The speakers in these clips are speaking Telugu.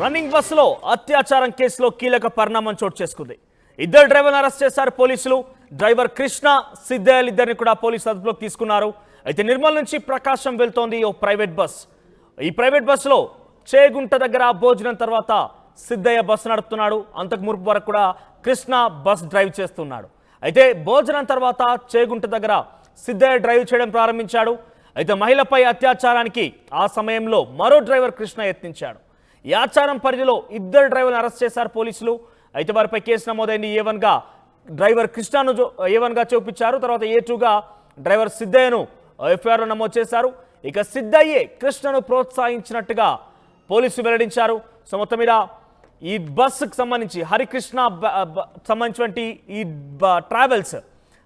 రన్నింగ్ బస్సులో అత్యాచారం కేసులో కీలక పరిణామం చోటు చేసుకుంది. ఇద్దరు డ్రైవర్లను అరెస్ట్ చేశారు పోలీసులు. డ్రైవర్ కృష్ణ, సిద్ధయ్య ఇద్దరిని కూడా పోలీసులు అదుపులోకి తీసుకున్నారు. అయితే నిర్మల్ నుంచి ప్రకాశం వెళ్తోంది ఓ ప్రైవేట్ బస్. ఈ ప్రైవేట్ బస్సులో చేగుంట దగ్గర భోజనం తర్వాత సిద్ధయ్య బస్సు నడుపుతున్నాడు. అంతకు మునుపు వరకు కూడా కృష్ణ బస్ డ్రైవ్ చేస్తున్నాడు. అయితే భోజనం తర్వాత చేగుంట దగ్గర సిద్ధయ్య డ్రైవ్ చేయడం ప్రారంభించాడు. అయితే మహిళపై అత్యాచారానికి ఆ సమయంలో మరో డ్రైవర్ కృష్ణ యత్నించాడు. ఈ ఆచారం పరిధిలో ఇద్దరు డ్రైవర్లను అరెస్ట్ చేశారు పోలీసులు. అయితే వారిపై కేసు నమోదైంది. A1గా డ్రైవర్ కృష్ణను A1గా చూపించారు. తర్వాత A2గా డ్రైవర్ సిద్ధయ్యను FIRలో నమోదు చేశారు. ఇక సిద్ధయ్యే కృష్ణను ప్రోత్సహించినట్టుగా పోలీసులు వెల్లడించారు. సో మొత్తం మీద ఈ బస్సుకు సంబంధించి హరికృష్ణ సంబంధించినటువంటి ఈ ట్రావెల్స్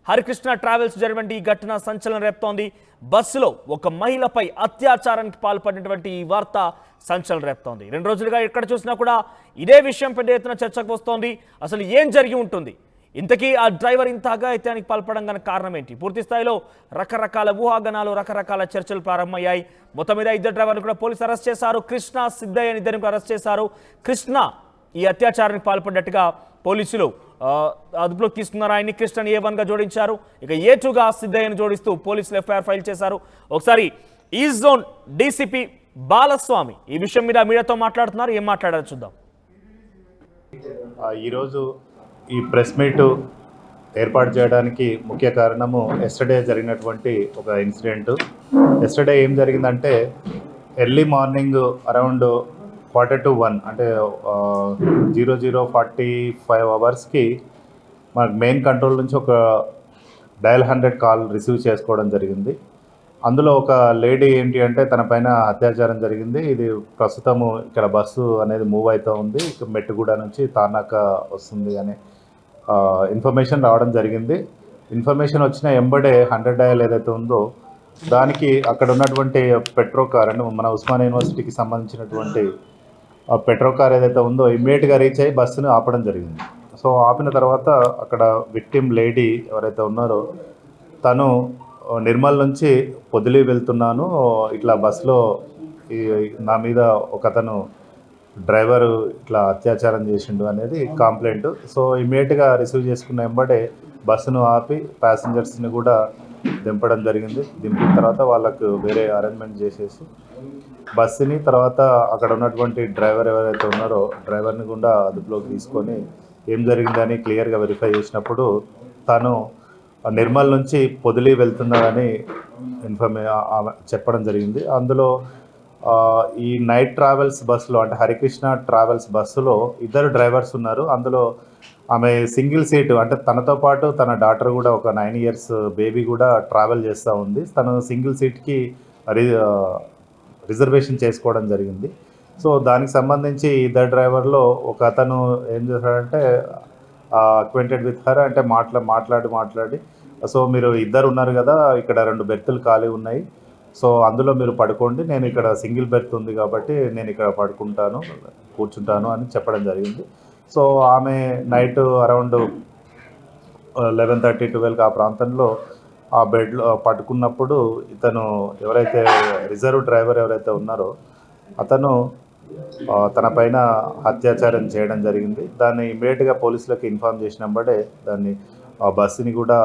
హరికృష్ణ ట్రావెల్స్ జరిగినటువంటి ఈ ఘటన సంచలనం రేపుతోంది. బస్సులో ఒక మహిళపై అత్యాచారానికి పాల్పడినటువంటి ఈ వార్త సంచలనం రేపుతోంది. 2 రోజులుగా ఎక్కడ చూసినా కూడా ఇదే విషయం పెద్ద ఎత్తున చర్చకు వస్తోంది. అసలు ఏం జరిగి ఉంటుంది, ఇంతకీ ఆ డ్రైవర్ ఇంత అఘాయిత్యానికి పాల్పడడం గల కారణం ఏంటి? పూర్తి స్థాయిలో రకరకాల ఊహాగానాలు, రకరకాల చర్చలు ప్రారంభమయ్యాయి. మొత్తం మీద ఇద్దరు డ్రైవర్లు కూడా పోలీసులు అరెస్ట్ చేశారు. కృష్ణ, సిద్ధయ్య ఇద్దరిని అరెస్ట్ చేశారు. కృష్ణ ఈ అత్యాచారానికి పాల్పడినట్టుగా పోలీసులు అదుపులోకి తీసుకున్నారు. ఆయన్ని కృష్ణని A1గా జోడించారు. ఇక A2గా సిద్ధయ్యను జోడిస్తూ పోలీసులు FIR ఫైల్ చేశారు. ఒకసారి ఈస్ట్ జోన్ DCP బాలస్వామి ఈ విషయం మీద మీడియాతో మాట్లాడుతున్నారు. ఏం మాట్లాడారు చూద్దాం. ఈరోజు ఈ ప్రెస్ మీట్ ఏర్పాటు చేయడానికి ముఖ్య కారణము ఎస్టర్డే జరిగినటువంటి ఒక ఇన్సిడెంట్. ఎస్టర్డే ఏం జరిగిందంటే ఎర్లీ మార్నింగ్ అరౌండ్ 1:45 అంటే 00:45 అవర్స్కి మనకు మెయిన్ కంట్రోల్ నుంచి ఒక డయల్ 100 కాల్ రిసీవ్ చేసుకోవడం జరిగింది. అందులో ఒక లేడీ ఏంటి అంటే తన పైన అత్యాచారం జరిగింది. ఇది ప్రస్తుతము ఇక్కడ బస్సు అనేది మూవ్ అవుతూ ఉంది, మెట్టుగూడ నుంచి తార్నాక వస్తుంది అనే ఇన్ఫర్మేషన్ రావడం జరిగింది. ఇన్ఫర్మేషన్ వచ్చిన ఎంబడే 100 డయల్ ఏదైతే ఉందో దానికి అక్కడ ఉన్నటువంటి పెట్రో కార్ అంటే మన ఉస్మానియా యూనివర్సిటీకి సంబంధించినటువంటి పెట్రో కార్ ఏదైతే ఉందో ఇమ్మీడియట్గా రీచ్ అయ్యి బస్సును ఆపడం జరిగింది. సో ఆపిన తర్వాత అక్కడ విక్టిమ్ లేడీ ఎవరైతే ఉన్నారో తను నిర్మల్ నుంచి పొదిలి వెళ్తున్నాను, ఇట్లా బస్సులో నా మీద ఒకతను డ్రైవరు ఇట్లా అత్యాచారం చేసిండు అనేది కంప్లైంట్. సో ఇమ్మీడియట్గా రిసీవ్ చేసుకున్న వెంబడే బస్సును ఆపి ప్యాసింజర్స్ని కూడా దింపడం జరిగింది. దింపిన తర్వాత వాళ్ళకు వేరే అరేంజ్మెంట్ చేసేసి బస్సుని తర్వాత అక్కడ ఉన్నటువంటి డ్రైవర్ ఎవరైతే ఉన్నారో డ్రైవర్ని కూడా అదుపులోకి తీసుకొని ఏం జరిగిందని క్లియర్గా వెరిఫై చేసినప్పుడు తను నిర్మల్ నుంచి పొదిలి వెళ్తున్నాడని చెప్పడం జరిగింది. అందులో ఈ నైట్ ట్రావెల్స్ బస్సులో అంటే హరికృష్ణ ట్రావెల్స్ బస్సులో ఇద్దరు డ్రైవర్స్ ఉన్నారు. అందులో ఆమె సింగిల్ సీటు అంటే తనతో పాటు తన డాటర్ కూడా ఒక 9 years బేబీ కూడా ట్రావెల్ చేస్తూ ఉంది. తను సింగిల్ సీట్కి రిజర్వేషన్ చేసుకోవడం జరిగింది. సో దానికి సంబంధించి ఇద్దరు డ్రైవర్లో ఒక అతను ఏం చేశాడంటే అక్వెంటెడ్ విత్ హర్ అంటే మాట్లాడి సో మీరు ఇద్దరు ఉన్నారు కదా, ఇక్కడ 2 బెర్తులు ఖాళీ ఉన్నాయి, సో అందులో మీరు పడుకోండి, నేను ఇక్కడ సింగిల్ బెర్త్ ఉంది కాబట్టి నేను ఇక్కడ కూర్చుంటాను అని చెప్పడం జరిగింది. సో ఆమె నైట్ అరౌండ్ 11:30-12 ఆ ప్రాంతంలో ఆ బెడ్లో పడుకున్నప్పుడు ఇతను ఎవరైతే రిజర్వ్ డ్రైవర్ ఎవరైతే ఉన్నారో అతను తన పైన అత్యాచారం చేయడం జరిగింది. దాన్ని ఇమ్మీడియట్గా పోలీసులకు ఇన్ఫార్మ్ చేసినప్పుడే దాన్ని బస్సుని కూడా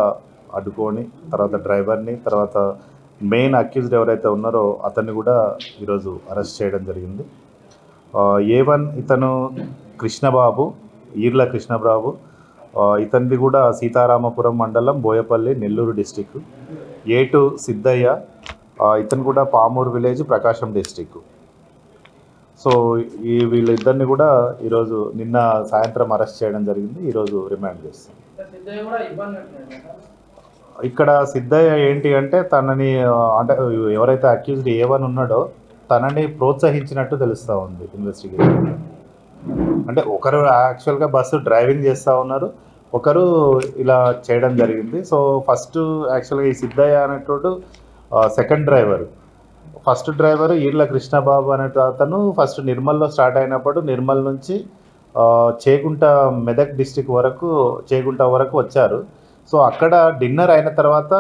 అడ్డుకొని తర్వాత డ్రైవర్ని తర్వాత మెయిన్ అక్యూజ్డ్ ఎవరైతే ఉన్నారో అతన్ని కూడా ఈరోజు అరెస్ట్ చేయడం జరిగింది. A1 ఇతను కృష్ణబాబు, ఈర్ల కృష్ణబాబు, ఇతనిది కూడా సీతారామపురం మండలం, బోయపల్లి, నెల్లూరు డిస్టిక్. A2 సిద్ధయ్య, ఇతను కూడా పామూరు విలేజ్, ప్రకాశం డిస్టిక్. సో వీళ్ళిద్దరిని కూడా ఈరోజు నిన్న సాయంత్రం అరెస్ట్ చేయడం జరిగింది. ఈరోజు రిమాండ్ చేస్తాం. ఇక్కడ సిద్ధయ్య ఏంటి అంటే తనని అంటే ఎవరైతే అక్యూజ్డ్ A1 ఉన్నాడో తనని ప్రోత్సహించినట్టు తెలుస్తూ ఉంది ఇన్వెస్టిగేషన్. అంటే ఒకరు యాక్చువల్గా బస్సు డ్రైవింగ్ చేస్తూ ఉన్నారు, ఒకరు ఇలా చేయడం జరిగింది. సో ఫస్ట్ యాక్చువల్గా ఈ సిద్ధయ్య అనేటోడు second driver. First driver Eerla Krishnababu అనే అతను ఫస్ట్ నిర్మల్లో స్టార్ట్ అయినప్పుడు నిర్మల్ నుంచి చేగుంట మెదక్ డిస్టిక్ వరకు చేగుంట వరకు వచ్చారు. సో అక్కడ డిన్నర్ అయిన తర్వాత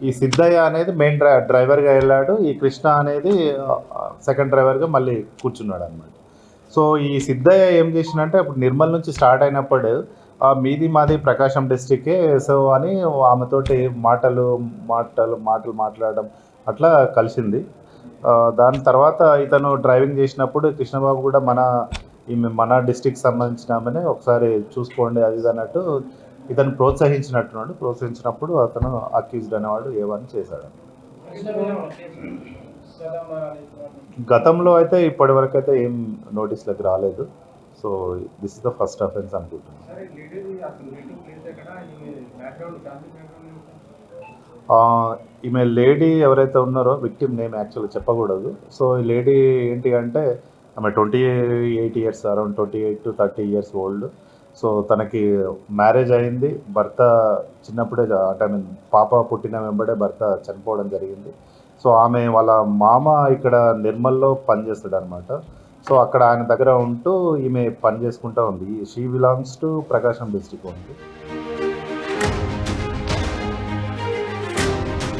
ఈ సిద్ధయ్య అనేది మెయిన్ డ్రైవర్గా వెళ్ళాడు, ఈ కృష్ణ అనేది సెకండ్ డ్రైవర్గా మళ్ళీ కూర్చున్నాడు అనమాట. సో ఈ సిద్ధయ్య ఏం చేసిందంటే అప్పుడు నిర్మల్ నుంచి స్టార్ట్ అయినప్పుడు మీది మాది ప్రకాశం డిస్టిక్కే సో అని ఆమెతోటి మాటలు మాట్లాడడం అట్లా కలిసింది. దాని తర్వాత ఇతను డ్రైవింగ్ చేసినప్పుడు కృష్ణబాబు కూడా ఈమె మన డిస్టిక్ సంబంధించిన ఆమెనే ఒకసారి చూసుకోండి అది ఇది అన్నట్టు ఇతను ప్రోత్సహించినప్పుడు అతను అక్యూజ్డ్ అనేవాడు ఏవని చేశాడు. గతంలో అయితే ఇప్పటి వరకు అయితే ఏం నోటీసులకు రాలేదు. So this is the first offence అనుకుంటున్నాను. ఈమె లేడీ ఎవరైతే ఉన్నారో విక్టిమ్ నేమ్ యాక్చువల్గా చెప్పకూడదు. సో ఈ లేడీ ఏంటి అంటే ఆమె 28 years, around 28 to 30 years old. So తనకి మ్యారేజ్ అయింది. భర్త చిన్నప్పుడే అంటే పాప పుట్టిన వెంబడే భర్త చనిపోవడం జరిగింది. సో ఆమె వాళ్ళ మామ ఇక్కడ నిర్మల్లో పనిచేస్తాడు అనమాట. సో అక్కడ ఆయన దగ్గర ఉంటూ ఈమె పని చేసుకుంటూ ఉంది. She belongs to Prakasam district ఉంది.